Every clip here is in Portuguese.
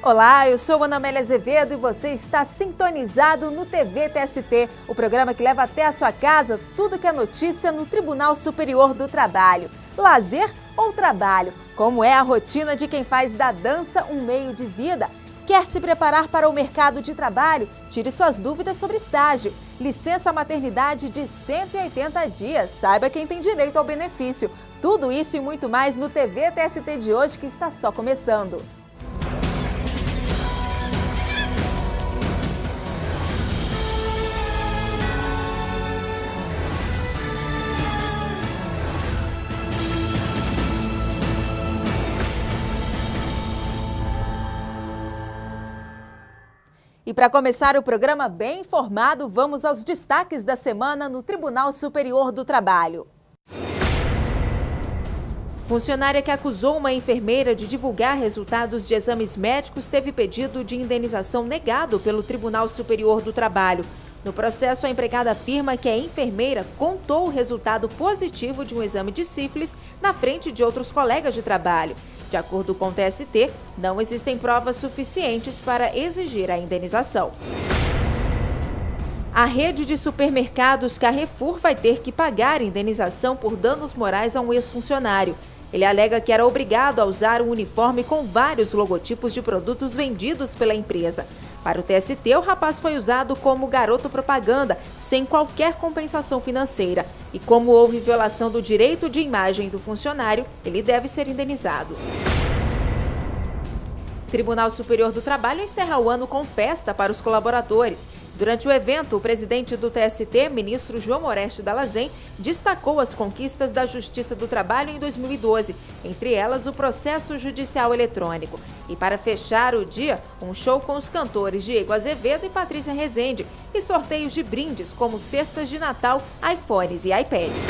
Olá, eu sou Ana Amélia Azevedo e você está sintonizado no TV TST, o programa que leva até a sua casa tudo que é notícia no Tribunal Superior do Trabalho. Lazer ou trabalho? Como é a rotina de quem faz da dança um meio de vida? Quer se preparar para o mercado de trabalho? Tire suas dúvidas sobre estágio. Licença maternidade de 180 dias. Saiba quem tem direito ao benefício. Tudo isso e muito mais no TV TST de hoje, que está só começando. E para começar o programa bem informado, vamos aos destaques da semana no Tribunal Superior do Trabalho. Funcionária que acusou uma enfermeira de divulgar resultados de exames médicos teve pedido de indenização negado pelo Tribunal Superior do Trabalho. No processo, a empregada afirma que a enfermeira contou o resultado positivo de um exame de sífilis na frente de outros colegas de trabalho. De acordo com o TST, não existem provas suficientes para exigir a indenização. A rede de supermercados Carrefour vai ter que pagar indenização por danos morais a um ex-funcionário. Ele alega que era obrigado a usar um uniforme com vários logotipos de produtos vendidos pela empresa. Para o TST, o rapaz foi usado como garoto propaganda, sem qualquer compensação financeira. E como houve violação do direito de imagem do funcionário, ele deve ser indenizado. O Tribunal Superior do Trabalho encerra o ano com festa para os colaboradores. Durante o evento, o presidente do TST, ministro João Oreste Dallazen, destacou as conquistas da Justiça do Trabalho em 2012, entre elas o processo judicial eletrônico. E para fechar o dia, um show com os cantores Diego Azevedo e Patrícia Rezende e sorteios de brindes como cestas de Natal, iPhones e iPads.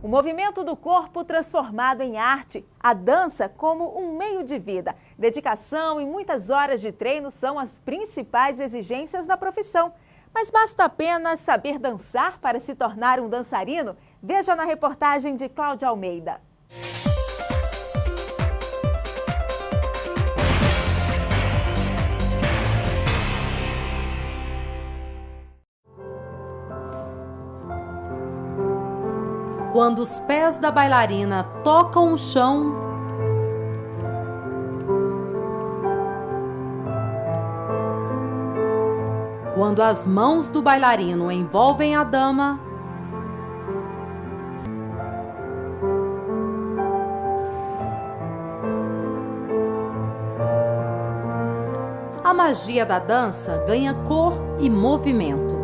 O movimento do corpo transformado em arte, a dança como um meio de vida. Dedicação e muitas horas de treino são as principais exigências da profissão. Mas basta apenas saber dançar para se tornar um dançarino? Veja na reportagem de Cláudia Almeida. Quando os pés da bailarina tocam o chão, quando as mãos do bailarino envolvem a dama, a magia da dança ganha cor e movimento.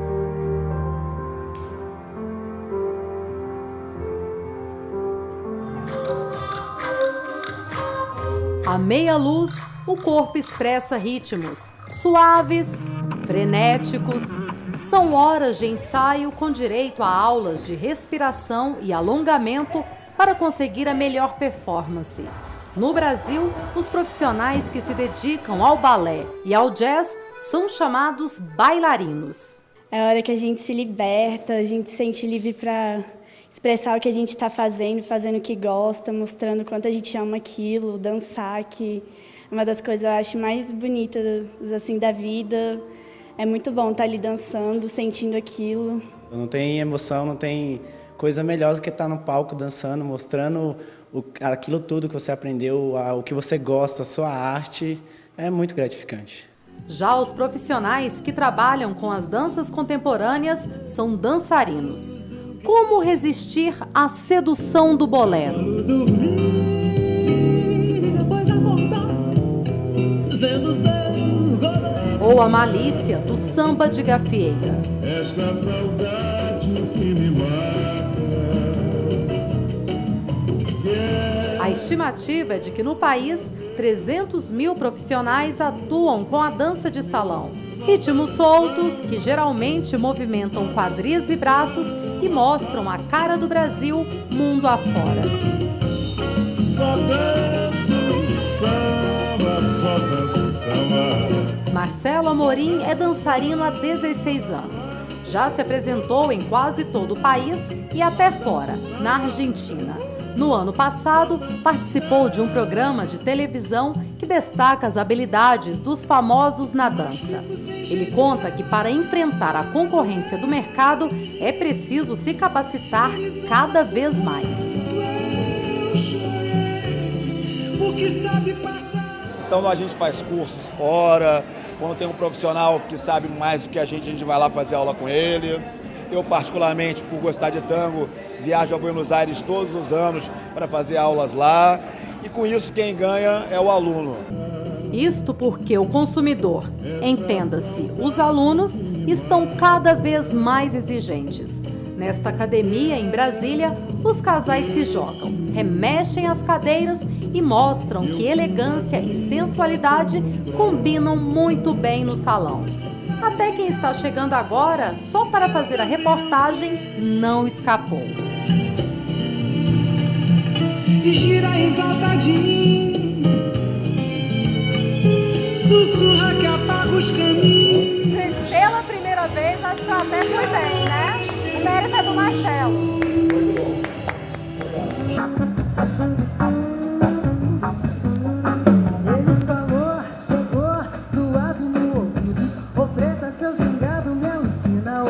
À meia luz, o corpo expressa ritmos suaves, frenéticos. São horas de ensaio com direito a aulas de respiração e alongamento para conseguir a melhor performance. No Brasil, os profissionais que se dedicam ao balé e ao jazz são chamados bailarinos. É a hora que a gente se liberta, a gente se sente livre para expressar o que a gente está fazendo o que gosta, mostrando o quanto a gente ama aquilo, dançar, que é uma das coisas eu acho mais bonitas assim, da vida. É muito bom estar ali dançando, sentindo aquilo. Não tem emoção, não tem coisa melhor do que estar no palco dançando, mostrando aquilo tudo que você aprendeu, o que você gosta, a sua arte. É muito gratificante. Já os profissionais que trabalham com as danças contemporâneas são dançarinos. Como resistir à sedução do bolero? Ou a malícia do samba de gafieira? Esta saudade que me mata. A estimativa é de que no país 300 mil profissionais atuam com a dança de salão. Ritmos soltos que geralmente movimentam quadris e braços e mostram a cara do Brasil mundo afora. Só danço samba, só danço samba. Marcelo Amorim é dançarino há 16 anos. Já se apresentou em quase todo o país e até fora, na Argentina. No ano passado, participou de um programa de televisão que destaca as habilidades dos famosos na dança. Ele conta que para enfrentar a concorrência do mercado é preciso se capacitar cada vez mais. Então a gente faz cursos fora, quando tem um profissional que sabe mais do que a gente vai lá fazer aula com ele. Eu, particularmente, por gostar de tango, viajo a Buenos Aires todos os anos para fazer aulas lá. E com isso quem ganha é o aluno. Isto porque o consumidor, entenda-se, os alunos, estão cada vez mais exigentes. Nesta academia em Brasília, os casais se jogam, remexem as cadeiras e mostram que elegância e sensualidade combinam muito bem no salão. Até quem está chegando agora, só para fazer a reportagem, não escapou. E gira em volta de mim, sussurra que apaga os caminhos. Gente, pela primeira vez, acho que eu até fui bem, né? O mérito é do Marcelo. Ele falou, chegou, suave no ouvido. Ô preta, seu gingado me alucina.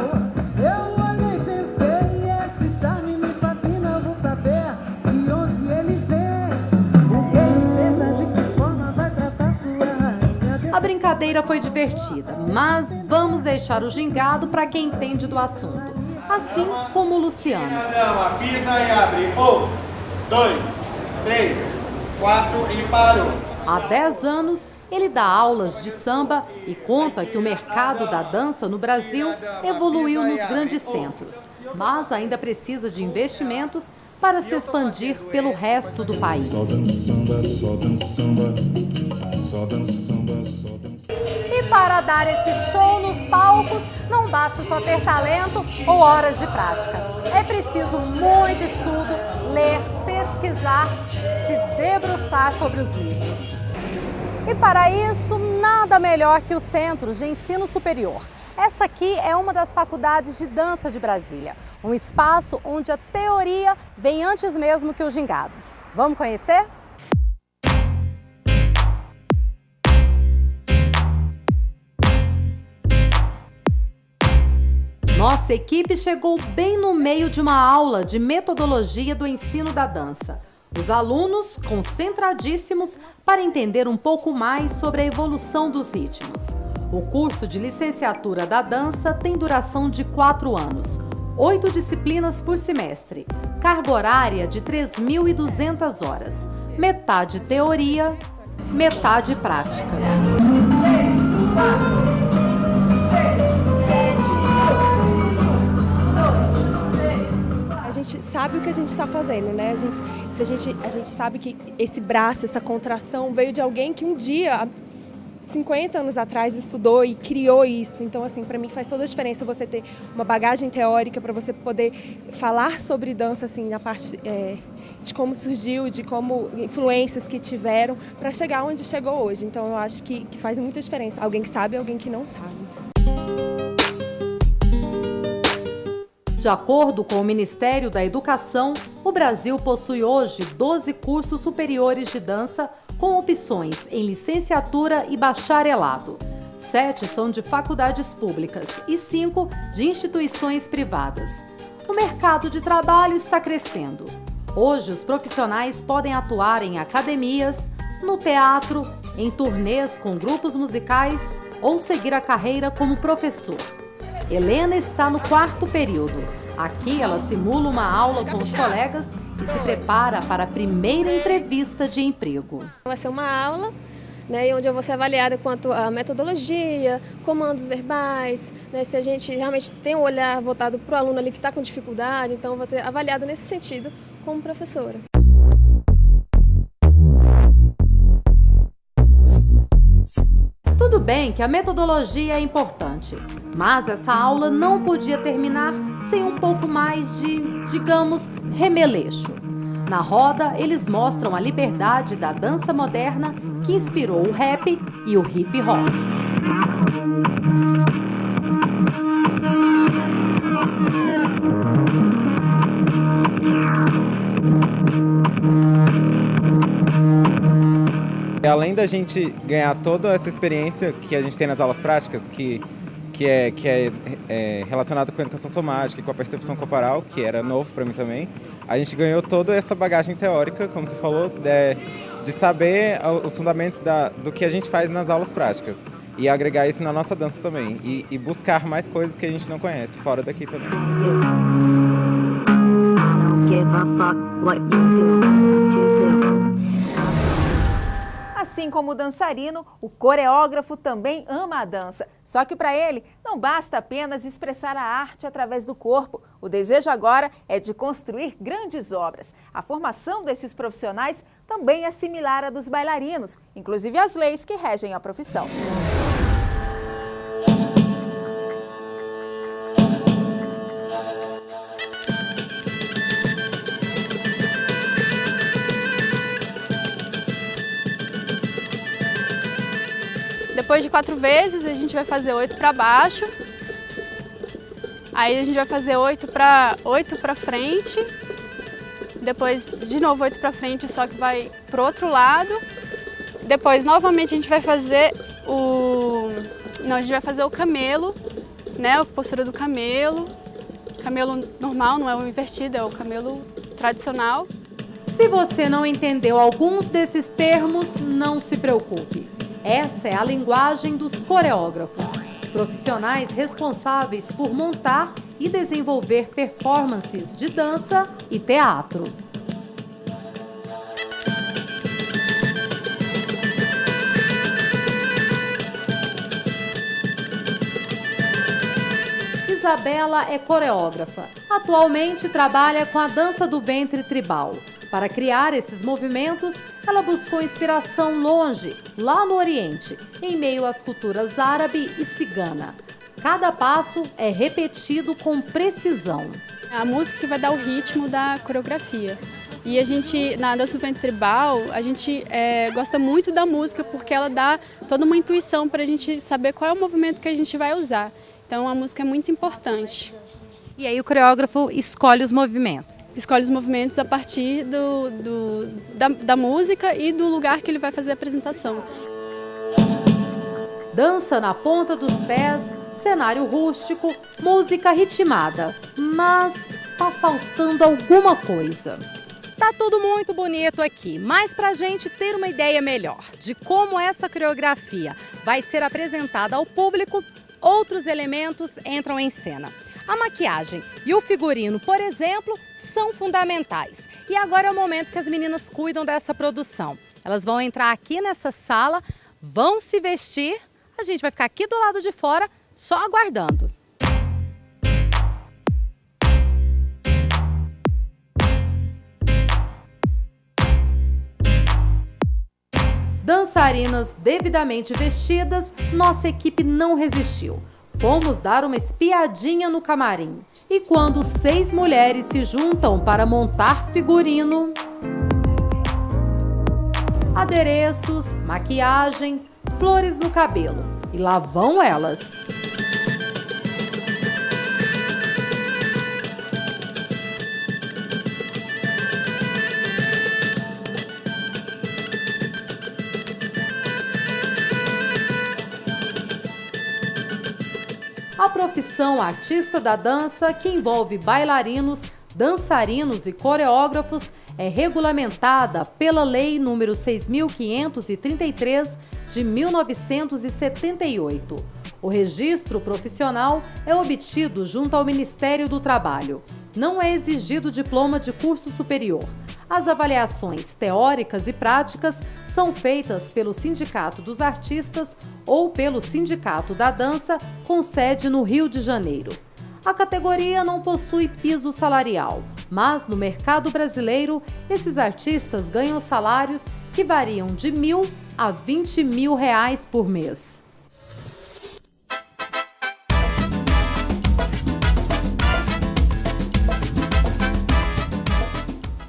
Eu olhei e pensei, esse charme me fascina. Vou saber de onde ele vem. O que ele pensa, de que forma vai tratar sua rainha. A brincadeira foi divertida, mas vamos deixar o gingado para quem entende do assunto, assim como o Luciano. Dama, pisa e abre. 1, 2, 3, 4 e parou. Há 10 anos, ele dá aulas de samba e conta que o mercado da dança no Brasil evoluiu nos grandes centros, mas ainda precisa de investimentos para se expandir pelo resto do país. Só dando samba, só dando samba, só dando samba, só dando samba. E para dar esse show nos palcos, não basta só ter talento ou horas de prática. É preciso muito estudo, ler, pesquisar, se debruçar sobre os livros. E para isso, nada melhor que o Centro de Ensino Superior. Essa aqui é uma das faculdades de dança de Brasília, um espaço onde a teoria vem antes mesmo que o gingado. Vamos conhecer? Nossa equipe chegou bem no meio de uma aula de metodologia do ensino da dança. Os alunos concentradíssimos para entender um pouco mais sobre a evolução dos ritmos. O curso de licenciatura da dança tem duração de 4 anos, 8 disciplinas por semestre, carga horária de 3.200 horas, metade teoria, metade prática. A gente sabe o que a gente está fazendo, né? A gente sabe que esse braço, essa contração veio de alguém que um dia, 50 anos atrás, estudou e criou isso. Então, assim, para mim faz toda a diferença você ter uma bagagem teórica para você poder falar sobre dança, assim, na parte de como surgiu, de como influências que tiveram para chegar onde chegou hoje. Então, eu acho que faz muita diferença. Alguém que sabe e alguém que não sabe. De acordo com o Ministério da Educação, o Brasil possui hoje 12 cursos superiores de dança com opções em licenciatura e bacharelado. 7 são de faculdades públicas e 5 de instituições privadas. O mercado de trabalho está crescendo. Hoje, os profissionais podem atuar em academias, no teatro, em turnês com grupos musicais ou seguir a carreira como professor. Helena está no 4º período. Aqui ela simula uma aula com os colegas e se prepara para a primeira entrevista de emprego. Vai ser uma aula, né, onde eu vou ser avaliada quanto à metodologia, comandos verbais, né, se a gente realmente tem um olhar voltado para o aluno ali que está com dificuldade, então eu vou ter avaliada nesse sentido como professora. Tudo bem que a metodologia é importante, mas essa aula não podia terminar sem um pouco mais de, digamos, remeleixo. Na roda, eles mostram a liberdade da dança moderna que inspirou o rap e o hip hop. além da gente ganhar toda essa experiência que a gente tem nas aulas práticas, que é relacionado com a educação somática e com a percepção corporal, que era novo para mim também, a gente ganhou toda essa bagagem teórica, como você falou, de saber os fundamentos do que a gente faz nas aulas práticas e agregar isso na nossa dança também e buscar mais coisas que a gente não conhece fora daqui também. Assim como o dançarino, o coreógrafo também ama a dança. Só que para ele, não basta apenas expressar a arte através do corpo. O desejo agora é de construir grandes obras. A formação desses profissionais também é similar à dos bailarinos, inclusive as leis que regem a profissão. Depois de 4 vezes, a gente vai fazer 8 para baixo. Aí a gente vai fazer 8 para frente. Depois, de novo, 8 para frente, só que vai pro outro lado. Depois, novamente, a gente vai fazer a gente vai fazer o camelo, né? A postura do camelo. Camelo normal, não é o invertido, é o camelo tradicional. Se você não entendeu alguns desses termos, não se preocupe. Essa é a linguagem dos coreógrafos, profissionais responsáveis por montar e desenvolver performances de dança e teatro. Isabela é coreógrafa. Atualmente trabalha com a dança do ventre tribal. Para criar esses movimentos, ela buscou inspiração longe, lá no Oriente, em meio às culturas árabe e cigana. Cada passo é repetido com precisão. A música que vai dar o ritmo da coreografia. E a gente, na dança do ventre tribal, a gente gosta muito da música porque ela dá toda uma intuição para a gente saber qual é o movimento que a gente vai usar. Então a música é muito importante. E aí o coreógrafo escolhe os movimentos? Escolhe os movimentos a partir da música e do lugar que ele vai fazer a apresentação. Dança na ponta dos pés, cenário rústico, música ritmada. Mas tá faltando alguma coisa. Tá tudo muito bonito aqui, mas pra gente ter uma ideia melhor de como essa coreografia vai ser apresentada ao público, outros elementos entram em cena. A maquiagem e o figurino, por exemplo, são fundamentais. E agora é o momento que as meninas cuidam dessa produção. Elas vão entrar aqui nessa sala, vão se vestir, a gente vai ficar aqui do lado de fora, só aguardando. Dançarinas devidamente vestidas, nossa equipe não resistiu. Fomos dar uma espiadinha no camarim. E quando 6 mulheres se juntam para montar figurino, adereços, maquiagem, flores no cabelo. E lá vão elas. A profissão artista da dança, que envolve bailarinos, dançarinos e coreógrafos, é regulamentada pela Lei nº 6.533 de 1978. O registro profissional é obtido junto ao Ministério do Trabalho. Não é exigido diploma de curso superior. As avaliações teóricas e práticas são feitas pelo Sindicato dos Artistas ou pelo Sindicato da Dança, com sede no Rio de Janeiro. A categoria não possui piso salarial, mas no mercado brasileiro, esses artistas ganham salários que variam de R$1.000 a R$20.000 por mês.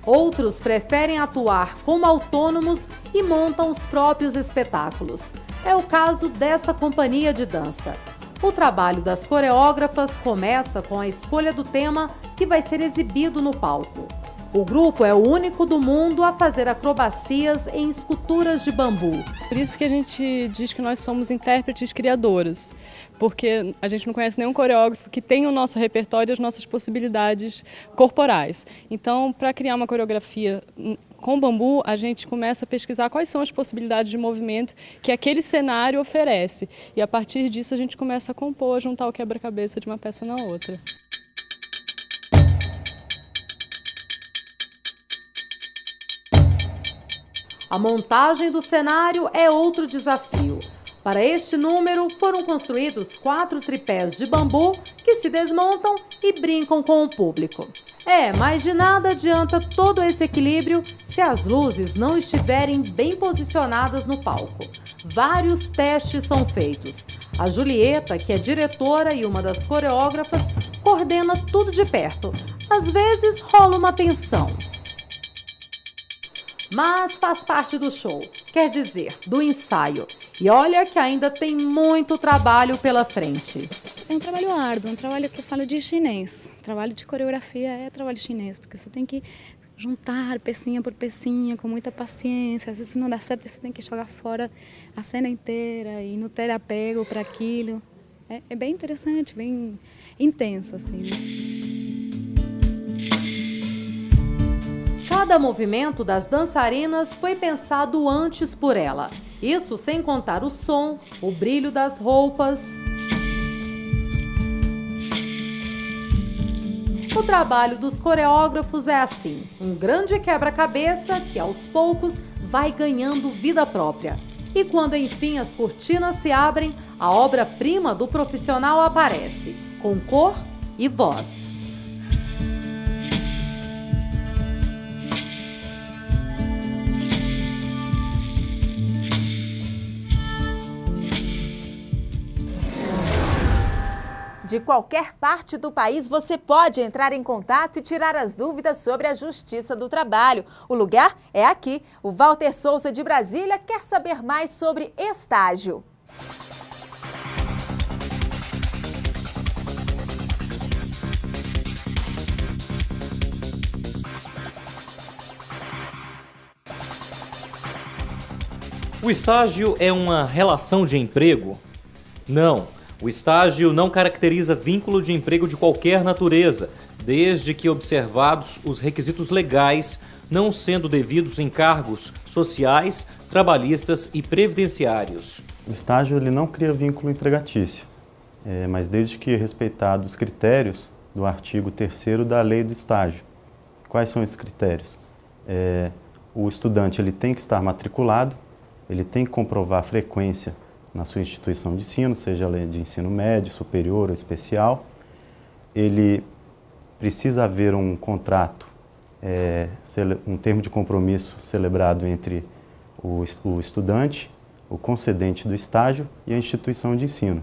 Outros preferem atuar como autônomos e montam os próprios espetáculos. É o caso dessa companhia de dança. O trabalho das coreógrafas começa com a escolha do tema que vai ser exibido no palco. O grupo é o único do mundo a fazer acrobacias em esculturas de bambu. Por isso que a gente diz que nós somos intérpretes criadoras, porque a gente não conhece nenhum coreógrafo que tenha o nosso repertório e as nossas possibilidades corporais. Então, para criar uma coreografia com bambu, a gente começa a pesquisar quais são as possibilidades de movimento que aquele cenário oferece. E a partir disso a gente começa a compor, a juntar o quebra-cabeça de uma peça na outra. A montagem do cenário é outro desafio. Para este número, foram construídos 4 tripés de bambu que se desmontam e brincam com o público. Mas de nada adianta todo esse equilíbrio se as luzes não estiverem bem posicionadas no palco. Vários testes são feitos. A Julieta, que é diretora e uma das coreógrafas, coordena tudo de perto. Às vezes rola uma tensão. Mas faz parte do show, quer dizer, do ensaio. E olha que ainda tem muito trabalho pela frente. É um trabalho árduo, um trabalho que eu falo de chinês. Trabalho de coreografia é trabalho chinês, porque você tem que juntar pecinha por pecinha com muita paciência. Às vezes não dá certo, você tem que jogar fora a cena inteira e não ter apego para aquilo. É bem interessante, bem intenso, assim, né? Cada movimento das dançarinas foi pensado antes por ela. Isso sem contar o som, o brilho das roupas. O trabalho dos coreógrafos é assim, um grande quebra-cabeça que aos poucos vai ganhando vida própria. E quando enfim as cortinas se abrem, a obra-prima do profissional aparece, com cor e voz. De qualquer parte do país, você pode entrar em contato e tirar as dúvidas sobre a Justiça do Trabalho. O lugar é aqui. O Walter Souza, de Brasília, quer saber mais sobre estágio. O estágio é uma relação de emprego? Não. O estágio não caracteriza vínculo de emprego de qualquer natureza, desde que observados os requisitos legais, não sendo devidos em cargos sociais, trabalhistas e previdenciários. O estágio ele não cria vínculo empregatício, mas desde que respeitados os critérios do artigo 3º da Lei do Estágio. Quais são esses critérios? O estudante ele tem que estar matriculado, ele tem que comprovar a frequência na sua instituição de ensino, seja ela de ensino médio, superior ou especial. Ele precisa haver um contrato, um termo de compromisso celebrado entre o estudante, o concedente do estágio e a instituição de ensino,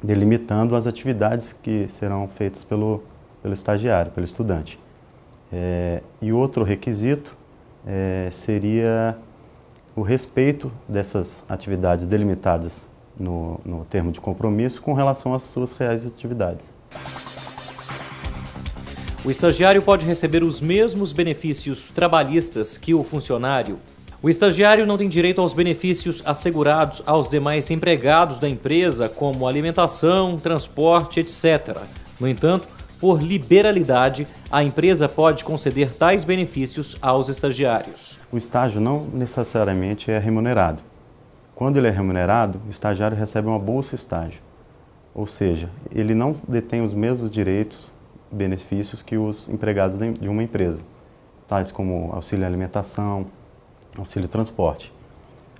delimitando as atividades que serão feitas pelo estagiário, pelo estudante. E outro requisito seria o respeito dessas atividades delimitadas no termo de compromisso com relação às suas reais atividades. O estagiário pode receber os mesmos benefícios trabalhistas que o funcionário. O estagiário não tem direito aos benefícios assegurados aos demais empregados da empresa, como alimentação, transporte, etc. No entanto, por liberalidade, a empresa pode conceder tais benefícios aos estagiários. O estágio não necessariamente é remunerado. Quando ele é remunerado, o estagiário recebe uma bolsa estágio. Ou seja, ele não detém os mesmos direitos, benefícios que os empregados de uma empresa, tais como auxílio alimentação, auxílio transporte.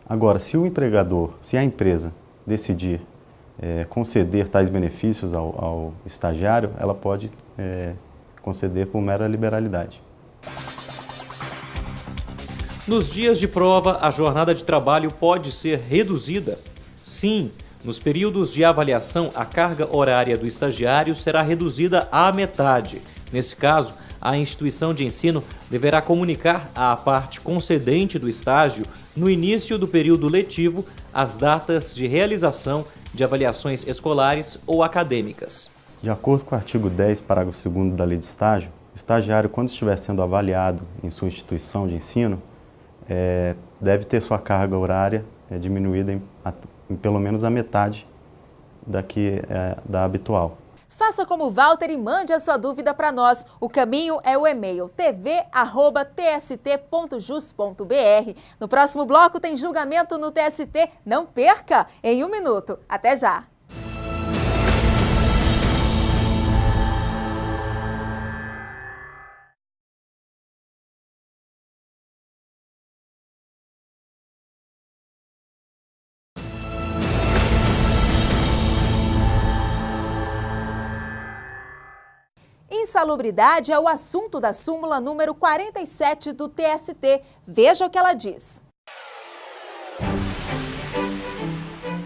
Agora, se a empresa decidir conceder tais benefícios ao estagiário, ela pode conceder por mera liberalidade. Nos dias de prova, a jornada de trabalho pode ser reduzida. Sim, nos períodos de avaliação, a carga horária do estagiário será reduzida à metade. Nesse caso, a instituição de ensino deverá comunicar à parte concedente do estágio, no início do período letivo, as datas de realização de avaliações escolares ou acadêmicas. De acordo com o artigo 10, parágrafo 2º da Lei de Estágio, O estagiário, quando estiver sendo avaliado em sua instituição de ensino, deve ter sua carga horária diminuída em pelo menos a metade da habitual. Faça como o Walter e mande a sua dúvida para nós. O caminho é o e-mail tv@tst.jus.br. No próximo bloco tem julgamento no TST. Não perca! Em 1 minuto. Até já! Insalubridade é o assunto da súmula número 47 do TST. Veja o que ela diz.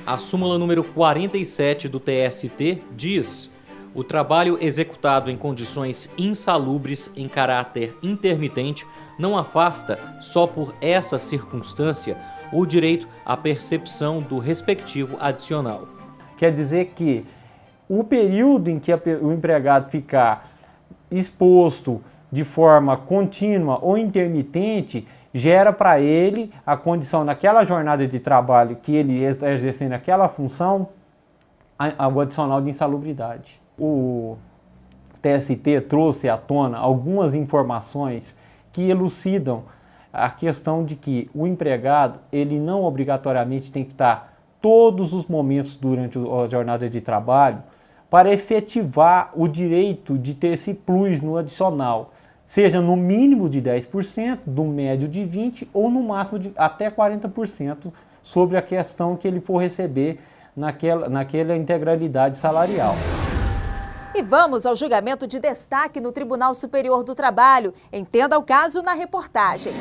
A súmula número 47 do TST diz: o trabalho executado em condições insalubres em caráter intermitente não afasta, só por essa circunstância, o direito à percepção do respectivo adicional. Quer dizer que o período em que o empregado ficar exposto de forma contínua ou intermitente gera para ele a condição naquela jornada de trabalho que ele está exercendo aquela função, o adicional de insalubridade. O TST trouxe à tona algumas informações que elucidam a questão de que o empregado ele não obrigatoriamente tem que estar todos os momentos durante a jornada de trabalho para efetivar o direito de ter esse plus no adicional, seja no mínimo de 10%, do médio de 20% ou no máximo de até 40% sobre a questão que ele for receber naquela integralidade salarial. E vamos ao julgamento de destaque no Tribunal Superior do Trabalho. Entenda o caso na reportagem.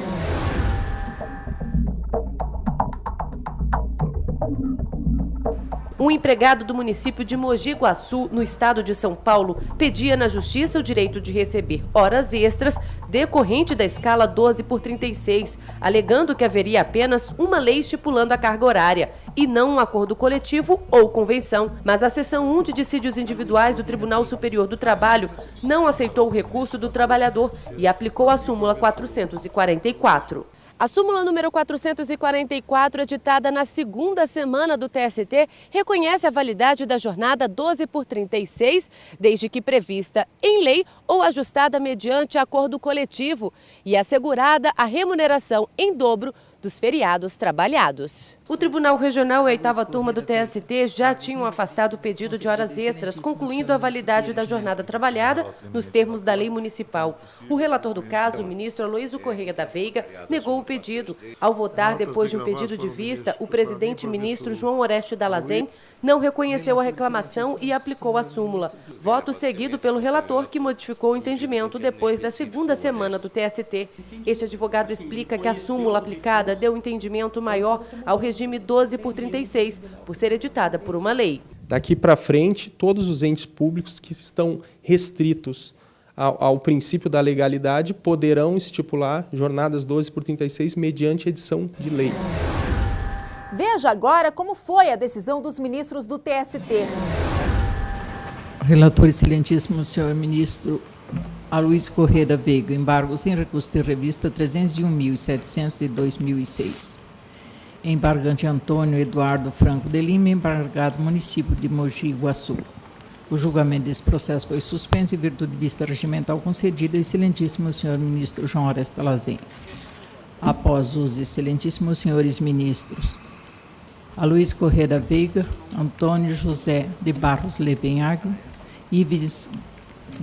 Um empregado do município de Mogi Guaçu, no estado de São Paulo, pedia na justiça o direito de receber horas extras decorrente da escala 12/36, alegando que haveria apenas uma lei estipulando a carga horária e não um acordo coletivo ou convenção. Mas a seção 1 de dissídios individuais do Tribunal Superior do Trabalho não aceitou o recurso do trabalhador e aplicou a súmula 444. A súmula número 444, editada na segunda semana do TST, reconhece a validade da jornada 12/36, desde que prevista em lei ou ajustada mediante acordo coletivo e assegurada a remuneração em dobro dos feriados trabalhados. O Tribunal Regional e a 8ª Turma do TST já tinham afastado o pedido de horas extras, concluindo a validade da jornada trabalhada nos termos da lei municipal. O relator do caso, o ministro Aloysio Correia da Veiga, negou o pedido. Ao votar depois de um pedido de vista, o presidente ministro João Oreste Dallazen não reconheceu a reclamação e aplicou a súmula. Voto seguido pelo relator, que modificou o entendimento depois da segunda semana do TST. Este advogado explica que a súmula aplicada deu um entendimento maior ao regime 12/36, por ser editada por uma lei. Daqui para frente, todos os entes públicos que estão restritos ao princípio da legalidade poderão estipular jornadas 12/36 mediante edição de lei. Veja agora como foi a decisão dos ministros do TST. Relator excelentíssimo senhor ministro Aloysio Correia da Veiga, embargo sem recurso de revista 301.700 de 2006. Embargante Antônio Eduardo Franco de Lima, embargado município de Mogi Guaçu. O julgamento desse processo foi suspenso em virtude de vista regimental concedida ao excelentíssimo senhor ministro João Oreste Dallazen. Após os excelentíssimos senhores ministros Aloysio Correia da Veiga, Antônio José de Barros Levenhagen, Ives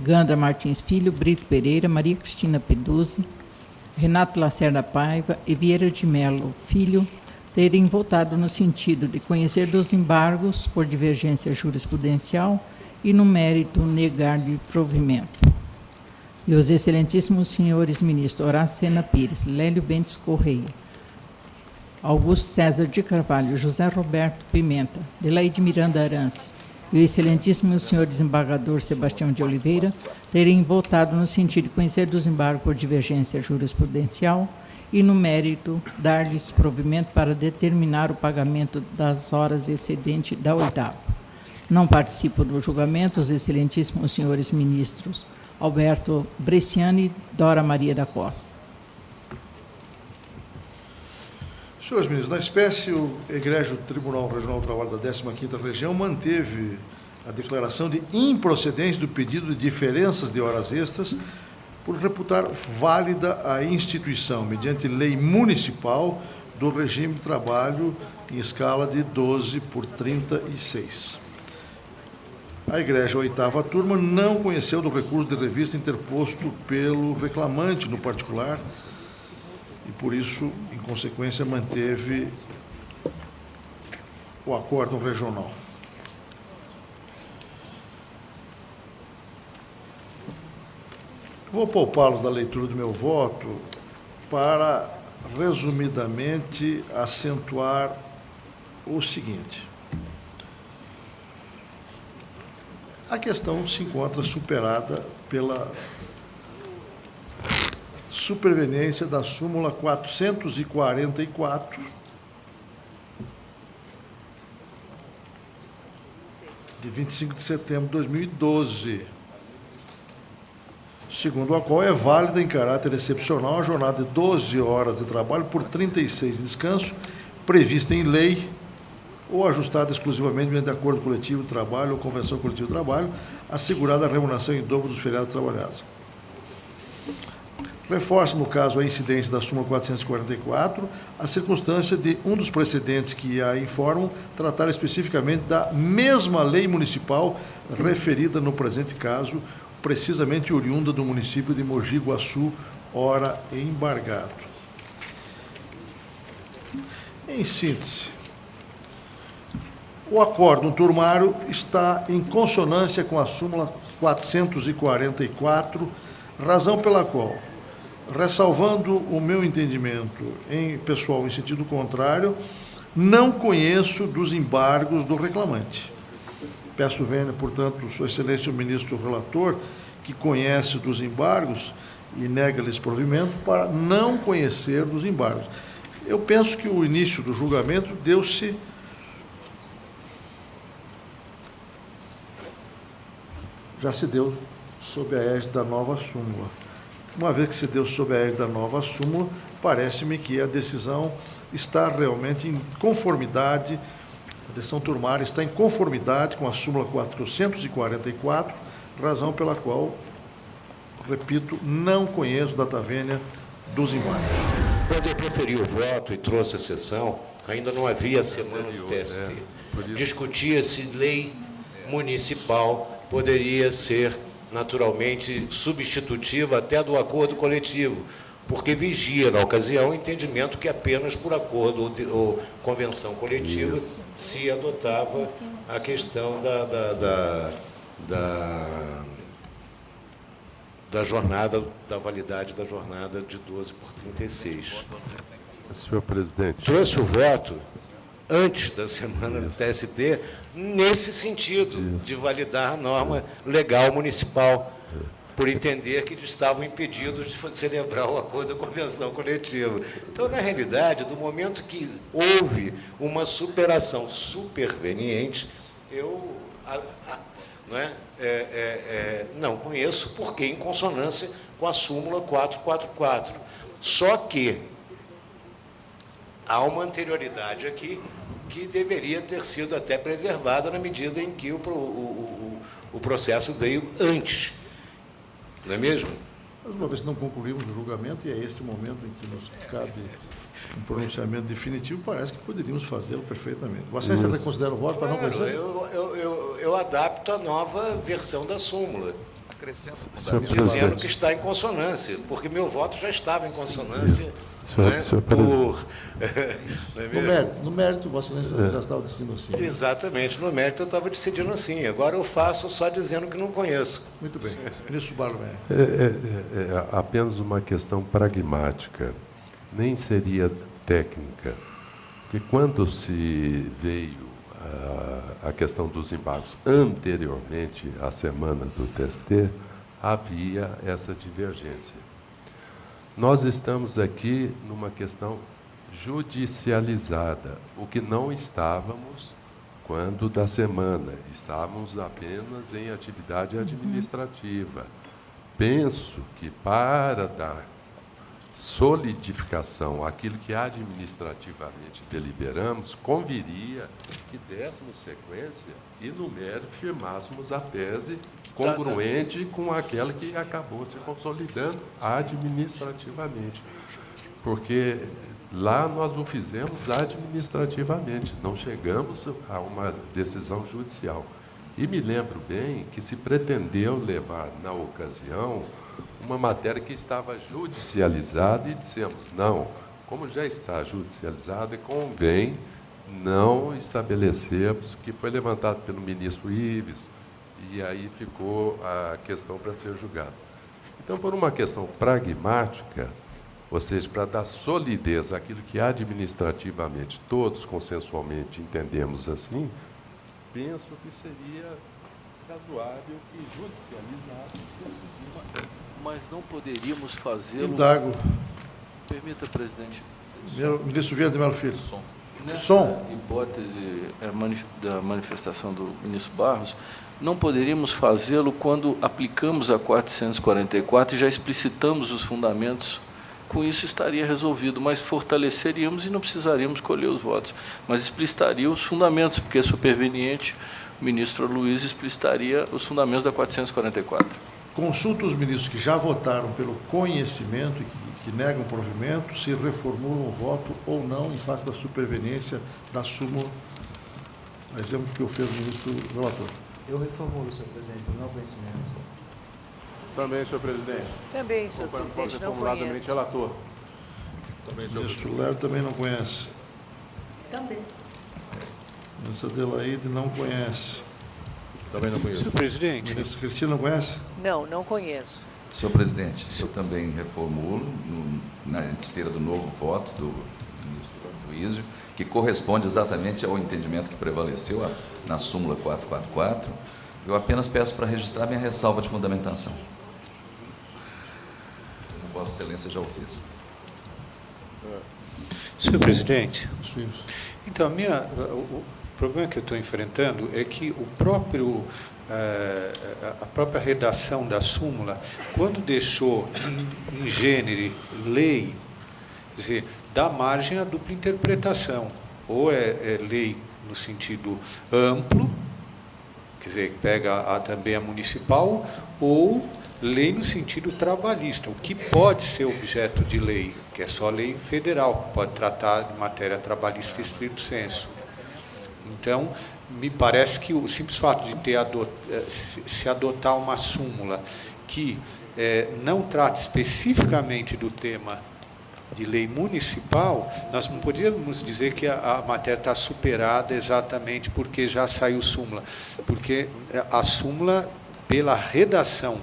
Gandra Martins Filho, Brito Pereira, Maria Cristina Peduzzi, Renato Lacerda Paiva e Vieira de Melo Filho terem votado no sentido de conhecer dos embargos por divergência jurisprudencial e no mérito negar-lhe provimento. E os excelentíssimos senhores ministros Horácio Sena Pires, Lélio Bentes Correia, Augusto César de Carvalho, José Roberto Pimenta, Delaide Miranda Arantes e o excelentíssimo senhor desembargador Sebastião de Oliveira terem votado no sentido de conhecer dos embargos por divergência jurisprudencial e, no mérito, dar-lhes provimento para determinar o pagamento das horas excedente da 8ª. Não participam do julgamento os excelentíssimos senhores ministros Alberto Bresciani, Dora Maria da Costa. Senhores ministros, na espécie, o Egrégio Tribunal Regional do Trabalho da 15ª Região manteve a declaração de improcedência do pedido de diferenças de horas extras por reputar válida a instituição, mediante lei municipal, do regime de trabalho em escala de 12/36. A Igreja 8ª Turma não conheceu do recurso de revista interposto pelo reclamante no particular e, por isso, em consequência, manteve o acórdão regional. Vou poupá-los da leitura do meu voto para, resumidamente, acentuar o seguinte. A questão se encontra superada pela superveniência da súmula 444, de 25 de setembro de 2012, segundo a qual é válida em caráter excepcional a jornada de 12 horas de trabalho por 36 de descanso, prevista em lei ou ajustada exclusivamente mediante acordo coletivo de trabalho ou convenção coletiva de trabalho, assegurada a remuneração em dobro dos feriados trabalhados. Reforço, no caso, a incidência da súmula 444, a circunstância de um dos precedentes que a informam tratar especificamente da mesma lei municipal referida no presente caso, precisamente oriunda do município de Mogi Guaçu, ora embargado. Em síntese, o acórdão turmário está em consonância com a súmula 444, razão pela qual, ressalvando o meu entendimento pessoal em sentido contrário, não conheço dos embargos do reclamante. Peço vênia, portanto, Sua Excelência o ministro relator, que conhece dos embargos e nega-lhes provimento, para não conhecer dos embargos. Eu penso que o início do julgamento já se deu sob a égide da nova súmula. Uma vez que se deu sob a égide da nova súmula, parece-me que a decisão está realmente em conformidade, a decisão turmária está em conformidade com a súmula 444, razão pela qual, repito, não conheço data vênia dos embargos. Quando eu proferi o voto e trouxe a sessão, ainda não havia a semana do TST. Discutia se lei municipal poderia ser naturalmente substitutiva até do acordo coletivo, porque vigia, na ocasião, o entendimento que apenas por acordo ou convenção coletiva se adotava a questão da jornada, da validade da jornada de 12/36. Senhor presidente. Trouxe o voto antes da semana do TST, nesse sentido, de validar a norma legal municipal, por entender que estavam impedidos de celebrar o acordo da convenção coletiva. Então, na realidade, do momento que houve uma superação superveniente, eu não conheço, porque em consonância com a súmula 444. Só que há uma anterioridade aqui que deveria ter sido até preservada na medida em que o processo veio antes. Não é mesmo? Mas uma vez que não concluímos o julgamento, e é este o momento em que nos cabe um pronunciamento definitivo, parece que poderíamos fazê-lo perfeitamente. Você até considera o voto para não conhecer? Eu adapto a nova versão da súmula, dizendo que está em consonância, porque meu voto já estava em consonância. No mérito, Vossa Excelência já estava decidindo assim. Exatamente, no mérito eu estava decidindo assim. Agora eu faço só dizendo que não conheço. Muito bem. Ministro Barlomé. É apenas uma questão pragmática, nem seria técnica, porque quando se veio a questão dos embargos anteriormente à semana do TST, havia essa divergência. Nós estamos aqui numa questão judicializada, o que não estávamos quando da semana, estávamos apenas em atividade administrativa. penso que para dar solidificação àquilo que administrativamente deliberamos, conviria que dessemos sequência e, no mérito, firmássemos a tese congruente com aquela que acabou se consolidando administrativamente. Porque lá nós o fizemos administrativamente, não chegamos a uma decisão judicial. E me lembro bem que se pretendeu levar, na ocasião, uma matéria que estava judicializada e dissemos, não, como já está judicializada, convém não estabelecermos, que foi levantado pelo ministro Ives, e aí ficou a questão para ser julgada. Então, por uma questão pragmática, ou seja, para dar solidez àquilo que administrativamente todos consensualmente entendemos assim, penso que seria razoável que judicializado decidisse. Mas não poderíamos fazê-lo... Indago. Permita, presidente. Ministro Vieira de Mello Filho. Nessa hipótese da manifestação do ministro Barros, não poderíamos fazê-lo quando aplicamos a 444 e já explicitamos os fundamentos. Com isso estaria resolvido, mas fortaleceríamos e não precisaríamos colher os votos. Mas explicitaria os fundamentos, porque é superveniente, o ministro Luiz explicitaria os fundamentos da 444. Consulta os ministros que já votaram pelo conhecimento e que negam o provimento, se reformulam o voto ou não em face da superveniência da súmula, a exemplo que eu fiz o ministro relator. Eu reformulo, senhor presidente, pelo meu conhecimento. Também, senhor presidente. Também, senhor presidente, não conheço. Relator. Também, senhor ministro Léo também não conhece. Também. Ministra Adelaide não conhece. Também não conheço. Senhor presidente. Ministra Cristina não conhece? Não conheço. Senhor presidente, eu também reformulo na esteira do novo voto do ministro Luizio, que corresponde exatamente ao entendimento que prevaleceu na súmula 444. Eu apenas peço para registrar minha ressalva de fundamentação. Como Vossa Excelência já o fez. Senhor presidente, então o problema que eu estou enfrentando é que a própria redação da súmula, quando deixou em gênero lei, quer dizer, dá margem à dupla interpretação. Ou é lei no sentido amplo, quer dizer, pega também a municipal, ou lei no sentido trabalhista, o que pode ser objeto de lei, que é só lei federal, pode tratar de matéria trabalhista estrito sensu. Então, me parece que o simples fato de se adotar uma súmula que não trata especificamente do tema de lei municipal, nós não podíamos dizer que a matéria está superada exatamente porque já saiu súmula, porque a súmula, pela redação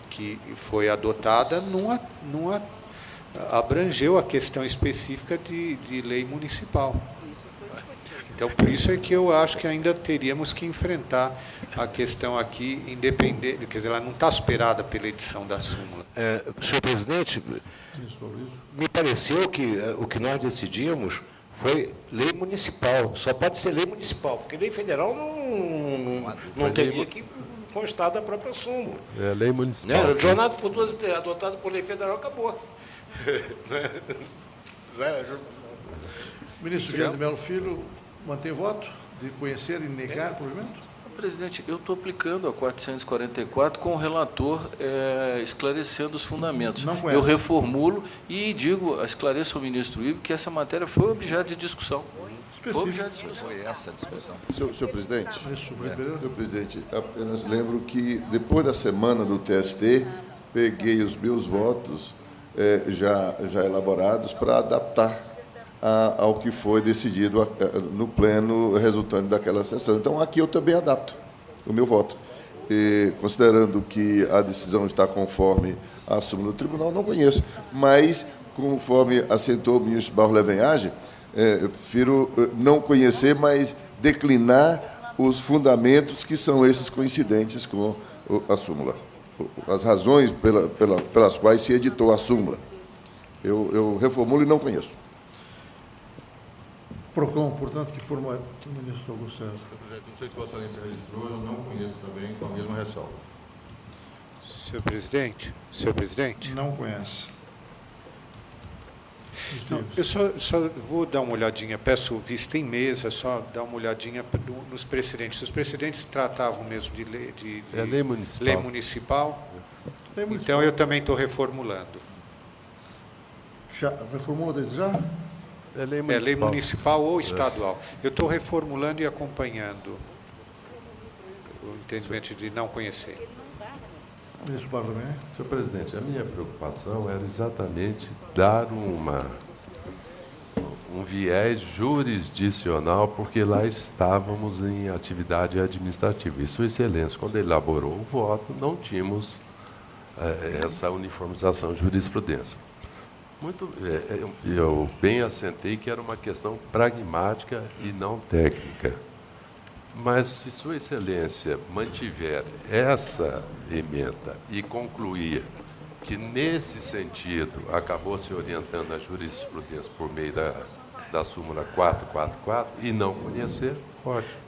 que foi adotada, não abrangeu a questão específica de lei municipal. Então, por isso é que eu acho que ainda teríamos que enfrentar a questão aqui independente, quer dizer, ela não está superada pela edição da súmula. Senhor presidente, me pareceu que o que nós decidimos foi lei municipal, só pode ser lei municipal, porque lei federal não teria que constar da própria súmula. É lei municipal. Jornada por duas, adotado por lei federal, acabou. Ministro Vieira de Mello Filho, mantém voto de conhecer e negar o provimento? Presidente, eu estou aplicando a 444 com o relator esclarecendo os fundamentos. Eu reformulo e esclareço ao ministro Ivo que essa matéria foi objeto de discussão. Foi objeto de discussão. Foi essa a discussão. Senhor presidente, senhor presidente, apenas lembro que depois da semana do TST, peguei os meus votos já elaborados para adaptar ao que foi decidido no pleno resultante daquela sessão. Então, aqui eu também adapto o meu voto. E, considerando que a decisão está conforme a súmula do tribunal, não conheço. Mas, conforme assentou o ministro Barros Levenhage, eu prefiro não conhecer, mas declinar os fundamentos que são esses coincidentes com a súmula. As razões pelas quais se editou a súmula. Eu reformulo e não conheço. Proclamo, portanto, que por o ministro Augusto César. Não sei se Vossa Excelência registrou, eu não conheço também, com a mesma ressalva. Senhor presidente? Senhor presidente? Não conhece. Não, eu só vou dar uma olhadinha, peço vista em mesa, só dar uma olhadinha nos precedentes. Os precedentes tratavam mesmo de lei, lei municipal. Lei municipal. Então eu também estou reformulando. Já reformula desde já? É lei municipal ou estadual. Eu estou reformulando e acompanhando o entendimento de não conhecer. Ministro Bartolomé. Senhor presidente, a minha preocupação era exatamente dar um viés jurisdicional, porque lá estávamos em atividade administrativa. E Sua Excelência, quando elaborou o voto, não tínhamos essa uniformização de jurisprudência. Eu bem assentei que era uma questão pragmática e não técnica. Mas, se Sua Excelência mantiver essa emenda e concluir que, nesse sentido, acabou se orientando a jurisprudência por meio da súmula 444 e não conhecer, ótimo.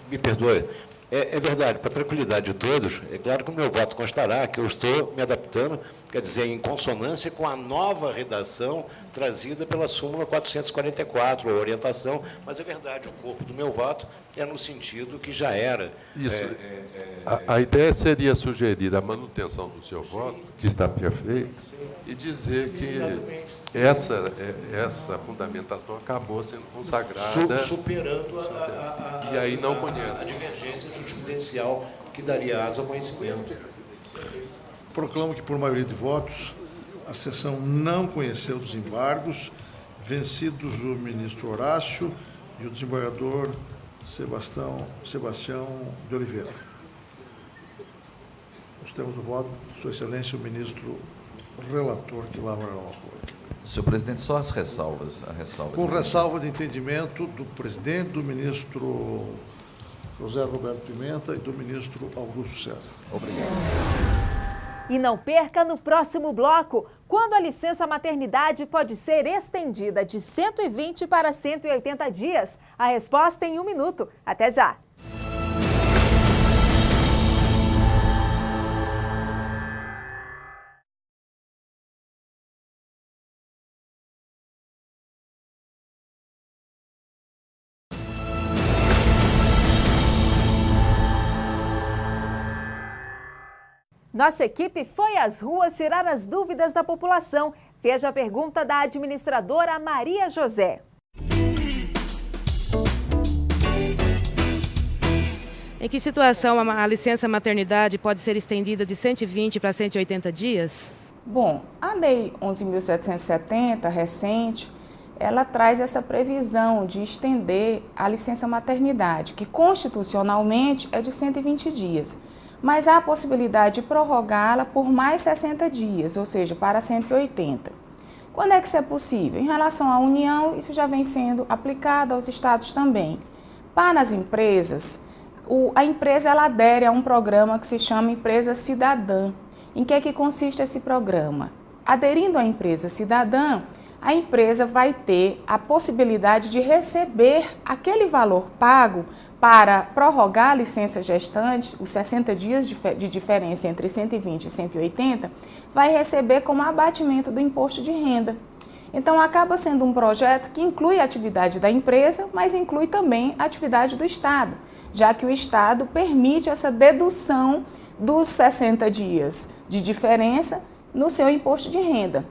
Me perdoe. É verdade, para a tranquilidade de todos, é claro que o meu voto constará que eu estou me adaptando, quer dizer, em consonância com a nova redação trazida pela súmula 444, a orientação, mas é verdade, o corpo do meu voto é no sentido que já era. Isso. A ideia seria sugerir a manutenção do seu voto, que está perfeito, e dizer que essa fundamentação acabou sendo consagrada. Superando e aí não conhece. A divergência jurisprudencial que daria asa ao conhecimento. Proclamo que, por maioria de votos, a sessão não conheceu os embargos, vencidos o ministro Horácio e o desembargador Sebastião de Oliveira. Nós temos o voto de Sua Excelência, o ministro relator, que lavrará o acordo. Senhor presidente, só as ressalvas. Com ressalva de entendimento do presidente, do ministro José Roberto Pimenta e do ministro Augusto César. Obrigado. E não perca no próximo bloco, quando a licença maternidade pode ser estendida de 120 para 180 dias. A resposta em 1 minuto. Até já! Nossa equipe foi às ruas tirar as dúvidas da população. Veja a pergunta da administradora Maria José. Em que situação a licença maternidade pode ser estendida de 120 para 180 dias? Bom, a Lei 11.770, recente, ela traz essa previsão de estender a licença maternidade, que constitucionalmente é de 120 dias. Mas há a possibilidade de prorrogá-la por mais 60 dias, ou seja, para 180. Quando é que isso é possível? Em relação à União, isso já vem sendo aplicado aos estados também. Para as empresas, a empresa ela adere a um programa que se chama Empresa Cidadã. Em que consiste esse programa? Aderindo à Empresa Cidadã, a empresa vai ter a possibilidade de receber aquele valor pago para prorrogar a licença gestante, os 60 dias de diferença entre 120 e 180, vai receber como abatimento do imposto de renda. Então, acaba sendo um projeto que inclui a atividade da empresa, mas inclui também a atividade do Estado, já que o Estado permite essa dedução dos 60 dias de diferença no seu imposto de renda.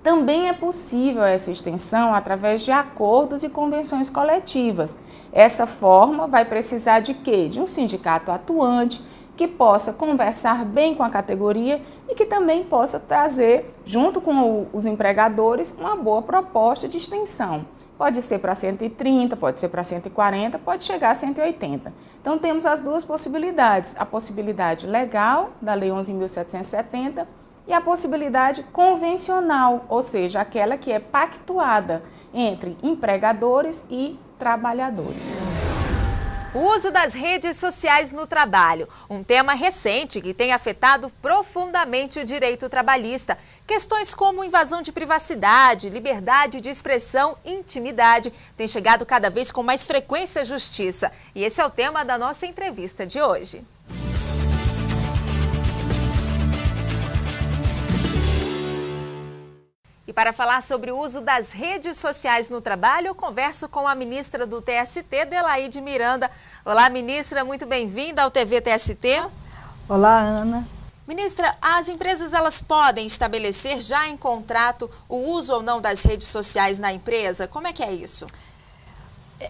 Também é possível essa extensão através de acordos e convenções coletivas. Essa forma vai precisar de quê? De um sindicato atuante que possa conversar bem com a categoria e que também possa trazer, junto com os empregadores, uma boa proposta de extensão. Pode ser para 130, pode ser para 140, pode chegar a 180. Então, temos as duas possibilidades. A possibilidade legal, da Lei 11.770, e a possibilidade convencional, ou seja, aquela que é pactuada entre empregadores e trabalhadores. O uso das redes sociais no trabalho, um tema recente que tem afetado profundamente o direito trabalhista. Questões como invasão de privacidade, liberdade de expressão, intimidade, têm chegado cada vez com mais frequência à justiça. E esse é o tema da nossa entrevista de hoje. para falar sobre o uso das redes sociais no trabalho, eu converso com a ministra do TST, Delaide Miranda. Olá, ministra, muito bem-vinda ao TV TST. Olá, Ana. Ministra, as empresas elas podem estabelecer já em contrato o uso ou não das redes sociais na empresa? Como é que é isso?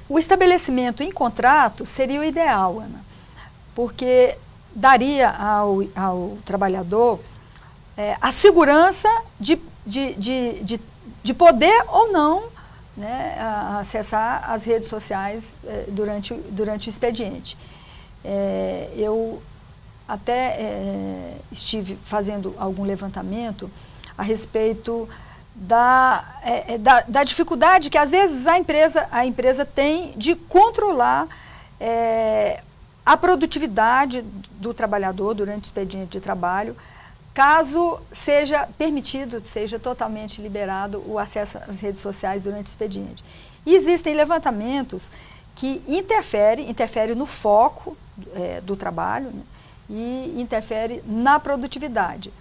O estabelecimento em contrato seria o ideal, Ana, porque daria ao trabalhador a segurança de poder ou não, né, acessar as redes sociais durante o expediente. Eu até estive fazendo algum levantamento a respeito da dificuldade que às vezes a empresa tem de controlar a produtividade do trabalhador durante o expediente de trabalho, caso seja permitido, seja totalmente liberado o acesso às redes sociais durante o expediente. E existem levantamentos que interferem no foco do trabalho, né, e interfere na produtividade.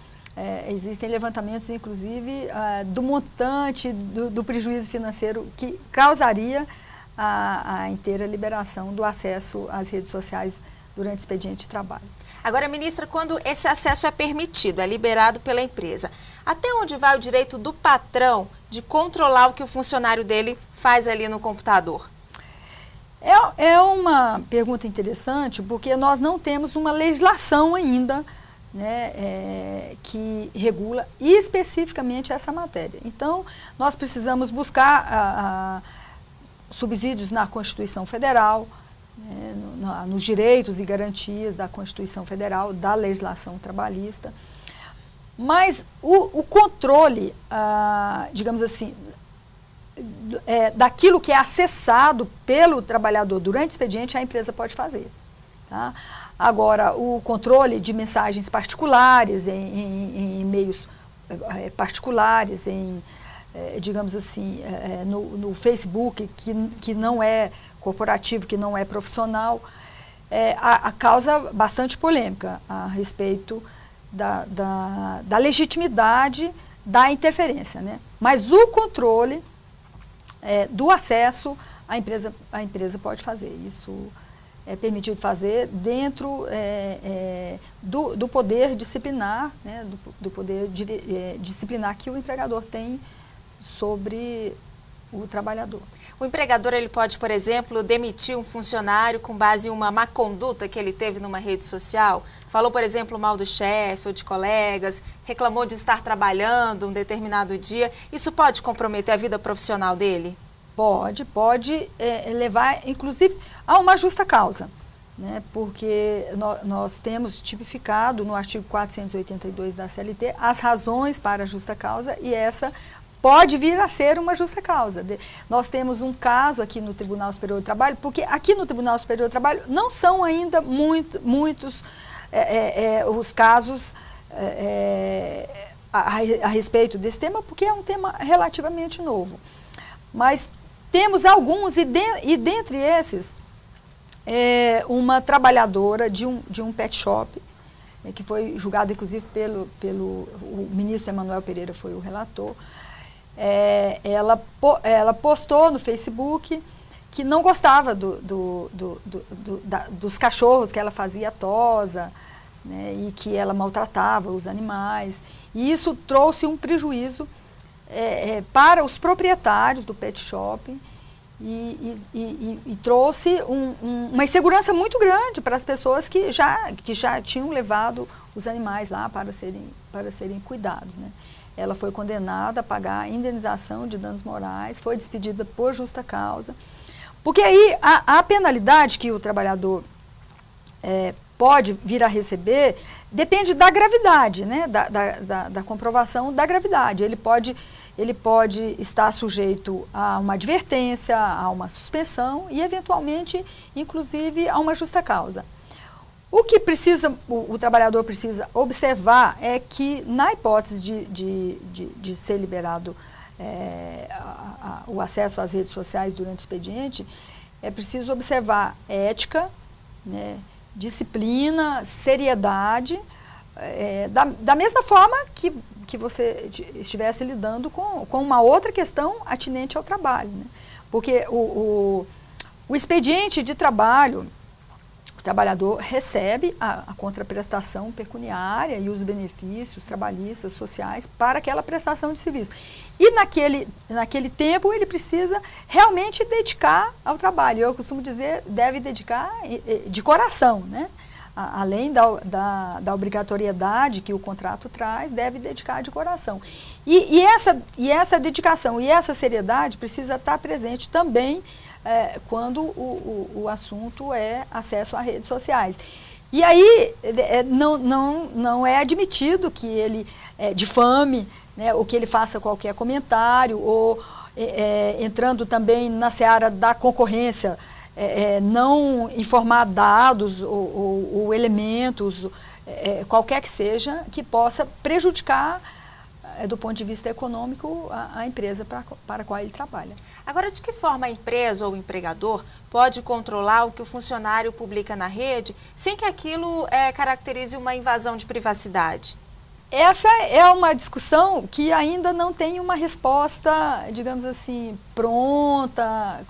Existem levantamentos, inclusive, do montante do prejuízo financeiro que causaria a inteira liberação do acesso às redes sociais durante o expediente de trabalho. Agora, ministra, quando esse acesso é permitido, é liberado pela empresa, até onde vai o direito do patrão de controlar o que o funcionário dele faz ali no computador? É uma pergunta interessante, porque nós não temos uma legislação ainda, né, que regula especificamente essa matéria. Então, nós precisamos buscar subsídios na Constituição Federal, né, nos direitos e garantias da Constituição Federal, da legislação trabalhista. Mas o controle, digamos assim, daquilo que é acessado pelo trabalhador durante o expediente, a empresa pode fazer. Tá? Agora, o controle de mensagens particulares, em e-mails particulares, digamos assim, no Facebook, que não é corporativo, que não é profissional, causa bastante polêmica a respeito da legitimidade da interferência, né? Mas o controle do acesso, a empresa pode fazer. Isso é permitido fazer dentro do poder disciplinar, né, do poder disciplinar que o empregador tem sobre o trabalhador. O empregador ele pode, por exemplo, demitir um funcionário com base em uma má conduta que ele teve numa rede social? Falou, por exemplo, mal do chefe ou de colegas, reclamou de estar trabalhando um determinado dia. Isso pode comprometer a vida profissional dele? Pode levar, inclusive, a uma justa causa, né? Porque nós temos tipificado no artigo 482 da CLT as razões para a justa causa, e essa pode vir a ser uma justa causa. Nós temos um caso aqui no Tribunal Superior do Trabalho, porque aqui no Tribunal Superior do Trabalho não são ainda muitos os casos a respeito desse tema, porque é um tema relativamente novo. Mas temos alguns, e dentre esses, uma trabalhadora de um pet shop, que foi julgada, inclusive, o ministro Emanuel Pereira, foi o relator. Ela postou no Facebook que não gostava dos cachorros, que ela fazia tosa, né, e que ela maltratava os animais. E isso trouxe um prejuízo para os proprietários do pet shop e trouxe uma insegurança muito grande para as pessoas que já tinham levado os animais lá para serem cuidados, né? Ela foi condenada a pagar a indenização de danos morais, foi despedida por justa causa, porque aí a penalidade que o trabalhador pode vir a receber depende da gravidade, né? Da comprovação da gravidade. Ele pode estar sujeito a uma advertência, a uma suspensão e, eventualmente, inclusive, a uma justa causa. O que o trabalhador precisa observar é que, na hipótese de ser liberado o acesso às redes sociais durante o expediente, é preciso observar ética, né, disciplina, seriedade, da mesma forma que você estivesse lidando com uma outra questão atinente ao trabalho, né? Porque o expediente de trabalho, o trabalhador recebe a contraprestação pecuniária e os benefícios trabalhistas, sociais para aquela prestação de serviço. E naquele tempo ele precisa realmente dedicar ao trabalho. Eu costumo dizer, deve dedicar de coração, né? Além da obrigatoriedade que o contrato traz, deve dedicar de coração. E essa dedicação e essa seriedade precisa estar presente também quando o assunto é acesso a redes sociais. E aí não é admitido que ele difame, né, ou que ele faça qualquer comentário, ou entrando também na seara da concorrência, não informar dados ou elementos, qualquer que seja, que possa prejudicar, do ponto de vista econômico, a empresa para a qual ele trabalha. Agora, de que forma a empresa ou o empregador pode controlar o que o funcionário publica na rede sem que aquilo caracterize uma invasão de privacidade? Essa é uma discussão que ainda não tem uma resposta, digamos assim, pronta,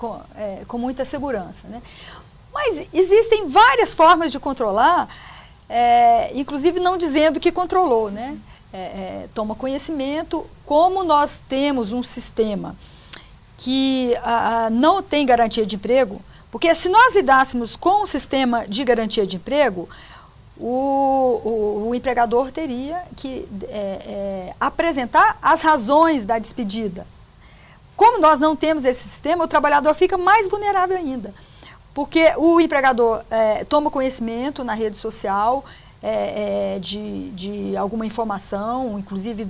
com muita segurança, né? Mas existem várias formas de controlar, inclusive não dizendo que controlou, né? Toma conhecimento, como nós temos um sistema que não tem garantia de emprego, porque se nós lidássemos com o sistema de garantia de emprego, o empregador teria que apresentar as razões da despedida. Como nós não temos esse sistema, o trabalhador fica mais vulnerável ainda, porque o empregador toma conhecimento na rede social de alguma informação, inclusive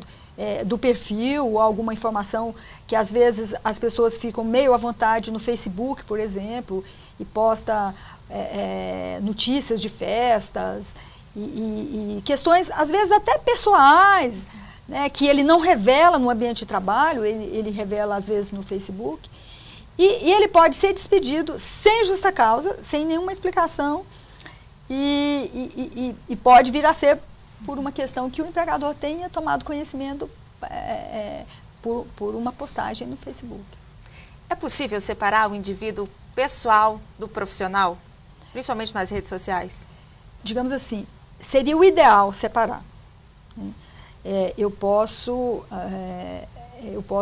do perfil, ou alguma informação que às vezes as pessoas ficam meio à vontade no Facebook, por exemplo, e posta notícias de festas e questões, às vezes até pessoais, né, que ele não revela no ambiente de trabalho, ele revela às vezes no Facebook, e ele pode ser despedido sem justa causa, sem nenhuma explicação, e pode vir a ser por uma questão que o empregador tenha tomado conhecimento por uma postagem no Facebook. É possível separar o indivíduo pessoal do profissional, principalmente nas redes sociais? Digamos assim, seria o ideal separar, né? Eu posso,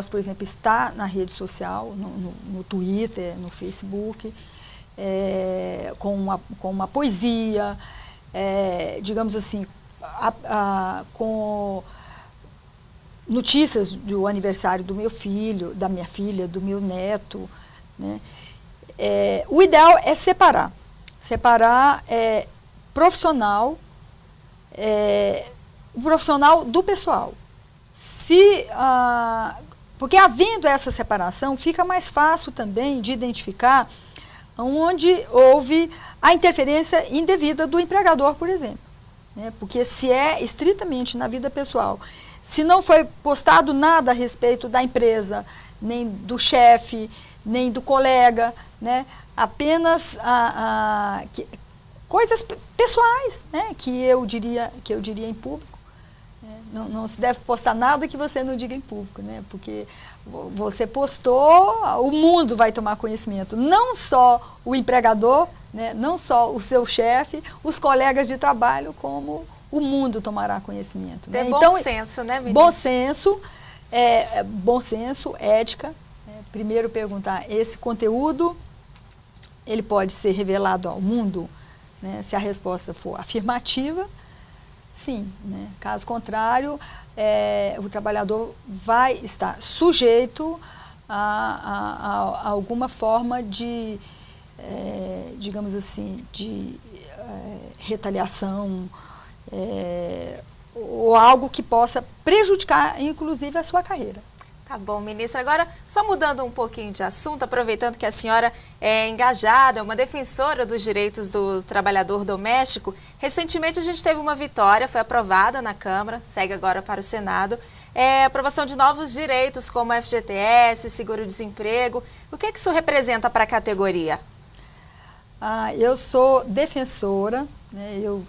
por exemplo, estar na rede social, no Twitter, no Facebook, com uma poesia, digamos assim, com notícias do aniversário do meu filho, da minha filha, do meu neto, né? O ideal é separar profissional, o profissional do pessoal. Porque havendo essa separação, fica mais fácil também de identificar onde houve a interferência indevida do empregador, por exemplo, né? Porque se é estritamente na vida pessoal, se não foi postado nada a respeito da empresa, nem do chefe, nem do colega, né? Apenas coisas pessoais, né? que eu diria em público. Não se deve postar nada que você não diga em público, né? Porque você postou, o mundo vai tomar conhecimento. Não só o empregador, né? Não só o seu chefe, os colegas de trabalho, como o mundo tomará conhecimento. Né? Então, bom senso, né, menina? Bom senso, ética. Primeiro perguntar, esse conteúdo, ele pode ser revelado ao mundo? Né? Se a resposta for afirmativa, sim, né? Caso contrário, o trabalhador vai estar sujeito a alguma forma de, digamos assim, de retaliação, ou algo que possa prejudicar, inclusive, a sua carreira. Tá bom, ministra. Agora, só mudando um pouquinho de assunto, aproveitando que a senhora é engajada, é uma defensora dos direitos do trabalhador doméstico, recentemente a gente teve uma vitória, foi aprovada na Câmara, segue agora para o Senado, a aprovação de novos direitos como FGTS, seguro-desemprego. O que isso representa para a categoria? Eu sou defensora, né? Eu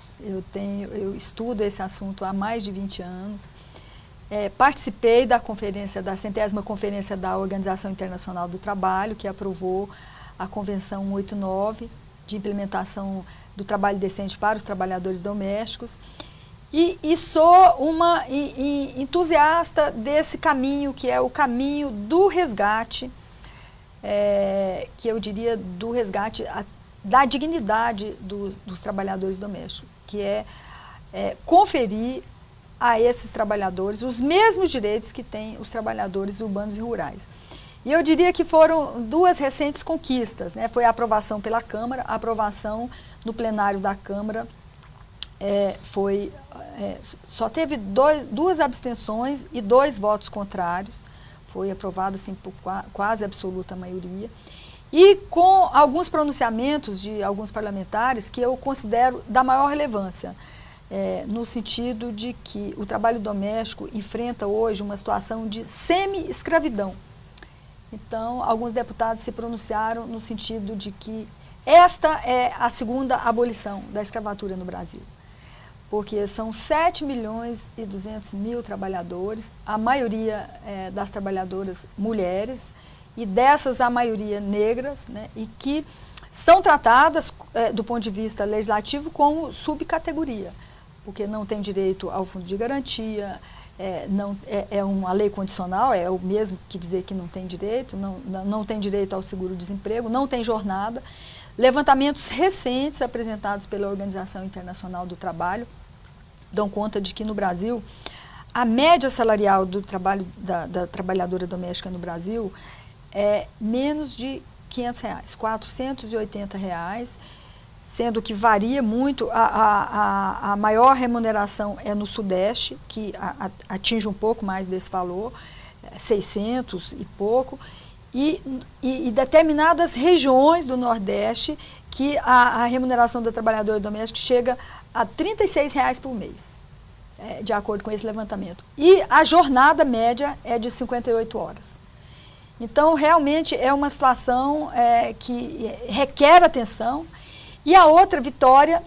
estudo esse assunto há mais de 20 anos. participei da 100ª Conferência da Organização Internacional do Trabalho, que aprovou a Convenção 189 de implementação do trabalho decente para os trabalhadores domésticos. E sou uma entusiasta desse caminho, que é o caminho do resgate, que eu diria do resgate da dignidade dos trabalhadores domésticos, que é conferir a esses trabalhadores os mesmos direitos que têm os trabalhadores urbanos e rurais. E eu diria que foram 2 recentes conquistas, né? Foi a aprovação pela Câmara, a aprovação no plenário da Câmara só teve 2 abstenções e 2 votos contrários, foi aprovado assim, por quase absoluta maioria, e com alguns pronunciamentos de alguns parlamentares que eu considero da maior relevância, no sentido de que o trabalho doméstico enfrenta hoje uma situação de semi-escravidão. Então, alguns deputados se pronunciaram no sentido de que esta é a 2ª abolição da escravatura no Brasil, porque são 7.200.000 trabalhadores, a maioria das trabalhadoras mulheres, e dessas a maioria negras, né, e que são tratadas, do ponto de vista legislativo, como subcategoria, porque não tem direito ao fundo de garantia, é uma lei condicional, é o mesmo que dizer que não tem direito, não tem direito ao seguro-desemprego, não tem jornada. Levantamentos recentes apresentados pela Organização Internacional do Trabalho dão conta de que no Brasil, a média salarial do trabalho da trabalhadora doméstica no Brasil é menos de R$500, R$480, sendo que varia muito. A maior remuneração é no Sudeste, que atinge um pouco mais desse valor, 600 e pouco, e determinadas regiões do Nordeste que a remuneração da trabalhadora doméstica chega a R$36 por mês, de acordo com esse levantamento. E a jornada média é de 58 horas. Então, realmente, é uma situação que requer atenção. E a outra vitória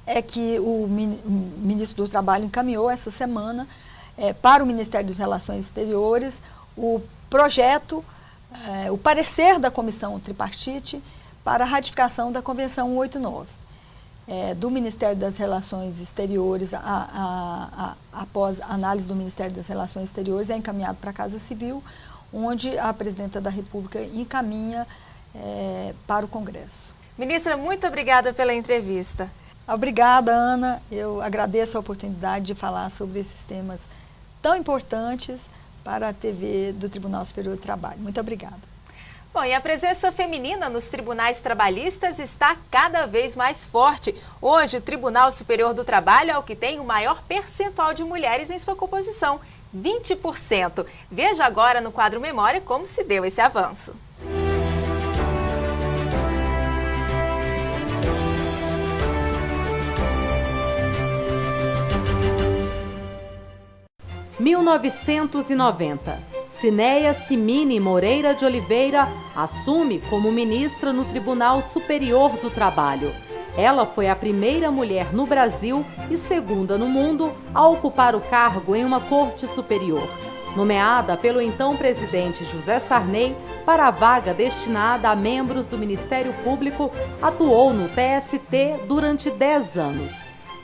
é que o ministro do Trabalho encaminhou essa semana para o Ministério das Relações Exteriores o projeto, o parecer da Comissão Tripartite para a ratificação da Convenção 189. Do Ministério das Relações Exteriores, após análise do Ministério das Relações Exteriores, é encaminhado para a Casa Civil, onde a Presidenta da República encaminha para o Congresso. Ministra, muito obrigada pela entrevista. Obrigada, Ana. Eu agradeço a oportunidade de falar sobre esses temas tão importantes para a TV do Tribunal Superior do Trabalho. Muito obrigada. Bom, e a presença feminina nos tribunais trabalhistas está cada vez mais forte. Hoje, o Tribunal Superior do Trabalho é o que tem o maior percentual de mulheres em sua composição, 20%. Veja agora no quadro Memória como se deu esse avanço. Em 1990, Cineia Cimini Moreira de Oliveira assume como ministra no Tribunal Superior do Trabalho. Ela foi a primeira mulher no Brasil e segunda no mundo a ocupar o cargo em uma corte superior. Nomeada pelo então presidente José Sarney para a vaga destinada a membros do Ministério Público, atuou no TST durante 10 anos.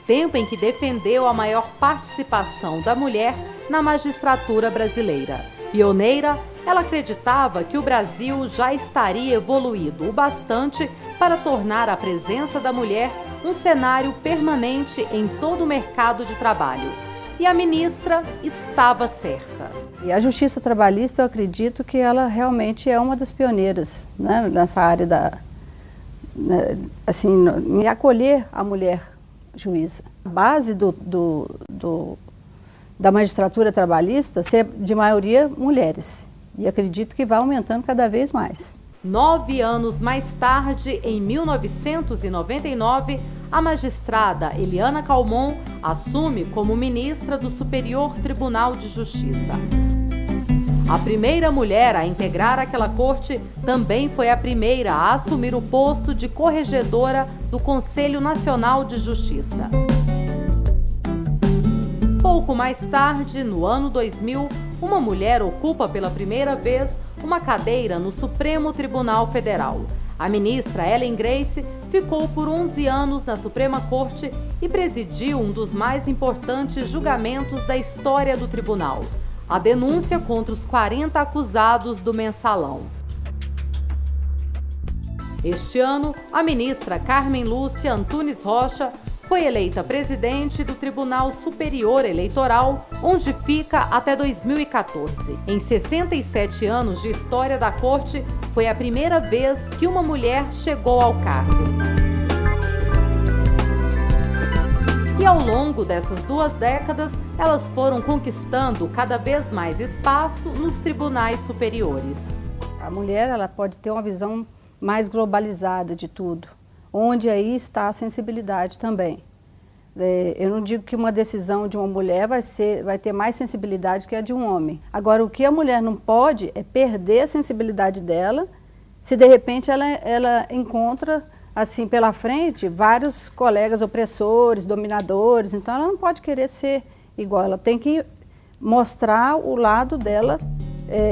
Tempo em que defendeu a maior participação da mulher na magistratura brasileira. Pioneira, ela acreditava que o Brasil já estaria evoluído o bastante para tornar a presença da mulher um cenário permanente em todo o mercado de trabalho. E a ministra estava certa. E a justiça trabalhista, eu acredito que ela realmente é uma das pioneiras, né, nessa área em acolher a mulher juíza. A base da magistratura trabalhista ser de maioria mulheres. E acredito que vai aumentando cada vez mais. 9 anos mais tarde, em 1999, a magistrada Eliana Calmon assume como ministra do Superior Tribunal de Justiça. A primeira mulher a integrar aquela corte também foi a primeira a assumir o posto de corregedora do Conselho Nacional de Justiça. Pouco mais tarde, no ano 2000, uma mulher ocupa pela primeira vez uma cadeira no Supremo Tribunal Federal. A ministra Ellen Grace ficou por 11 anos na Suprema Corte e presidiu um dos mais importantes julgamentos da história do tribunal: a denúncia contra os 40 acusados do Mensalão. Este ano, a ministra Carmen Lúcia Antunes Rocha foi eleita presidente do Tribunal Superior Eleitoral, onde fica até 2014. Em 67 anos de história da Corte, foi a primeira vez que uma mulher chegou ao cargo. E ao longo dessas 2 décadas, elas foram conquistando cada vez mais espaço nos tribunais superiores. A mulher, ela pode ter uma visão mais globalizada de tudo, onde aí está a sensibilidade também. Eu não digo que uma decisão de uma mulher vai ter mais sensibilidade que a de um homem. Agora, o que a mulher não pode é perder a sensibilidade dela, se de repente ela encontra, assim, pela frente, vários colegas opressores, dominadores. Então, ela não pode querer ser igual, ela tem que mostrar o lado dela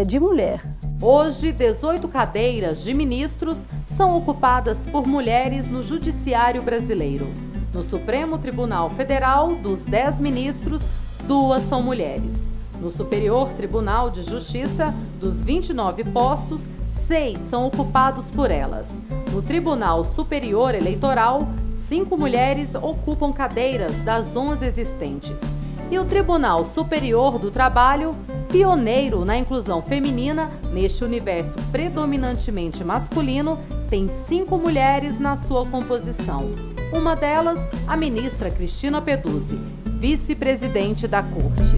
de mulher. Hoje, 18 cadeiras de ministros são ocupadas por mulheres no Judiciário brasileiro. No Supremo Tribunal Federal, dos 10 ministros, 2 são mulheres. No Superior Tribunal de Justiça, dos 29 postos, 6 são ocupados por elas. No Tribunal Superior Eleitoral, 5 mulheres ocupam cadeiras das 11 existentes. E o Tribunal Superior do Trabalho, pioneiro na inclusão feminina neste universo predominantemente masculino, tem 5 mulheres na sua composição. Uma delas, a ministra Cristina Peduzzi, vice-presidente da Corte.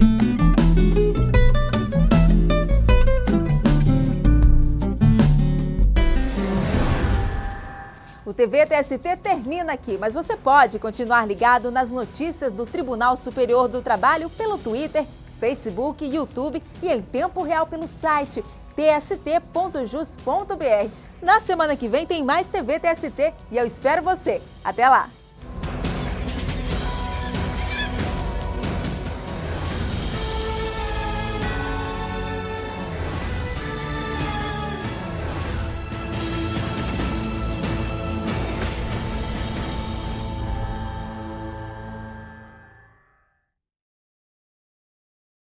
O TV TST termina aqui, mas você pode continuar ligado nas notícias do Tribunal Superior do Trabalho pelo Twitter, Facebook, YouTube e em tempo real pelo site tst.jus.br. Na semana que vem tem mais TV TST e eu espero você. Até lá!